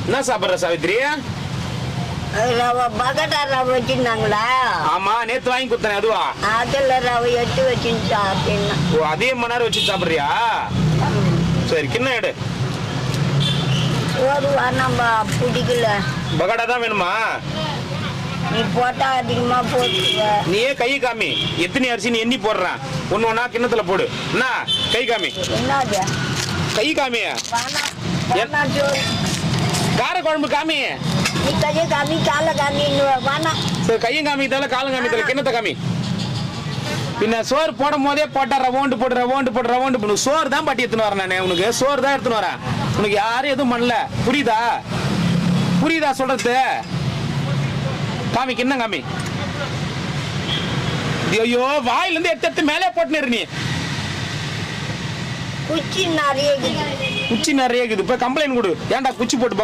என்ன சாப்பிட்ற சாவித்ரி? பகடா ரவை வச்சிருந்தாங்களா? ஆமா, நேத்து வாங்கி கொடுத்தேன். அதுவா? அதுல ரவை எடுத்து வச்சுன்னு சாப்பிட்டேன். ஓ, அதே மணி நேரம் வச்சு சாப்பிட்றியா? சரி, கிண்ண எடு. ஒரு நம்ம பிடிக்கல. பகடா தான் வேணுமா? நீ போட்டா அதிகமா போட்டுவ. நீயே கை காமி, எத்தனை அரிசி நீ எண்ணி போடுறான். ஒன்னு ஒன்னா கிண்ணத்துல போடு. என்ன கை காமி? என்னது கை காமி? கார குழம்பு காமி. நீ கையை காமி, காலை காமி. வேணாம். சரி, கையும் காமி தல, காலும் காமி தல, கிண்ணத்தை காமி. பின்ன சோறு போடும் போதே போட்டா ரவோண்டு போடு, ரவோண்டு போடு, ரவோண்டு போடு. சோறு தான் பாட்டி எடுத்துன்னு வரேன் நானே. உனக்கு சோறு தான் எடுத்துன்னு வரேன். உனக்கு யாரும் எதுவும் பண்ணல. புரியுதா? புரியுதா சொல்றது? காமி, கிண்ணம் காமி. ஐயோ, வாயில இருந்து எடுத்து மேலே போட்டுனு நீ. குச்சி நிறைய இருக்குது. குச்சி நிறைய இருக்குது. இப்ப கம்ப்ளைண்ட் கொடு. ஏன்டா குச்சி போட்டு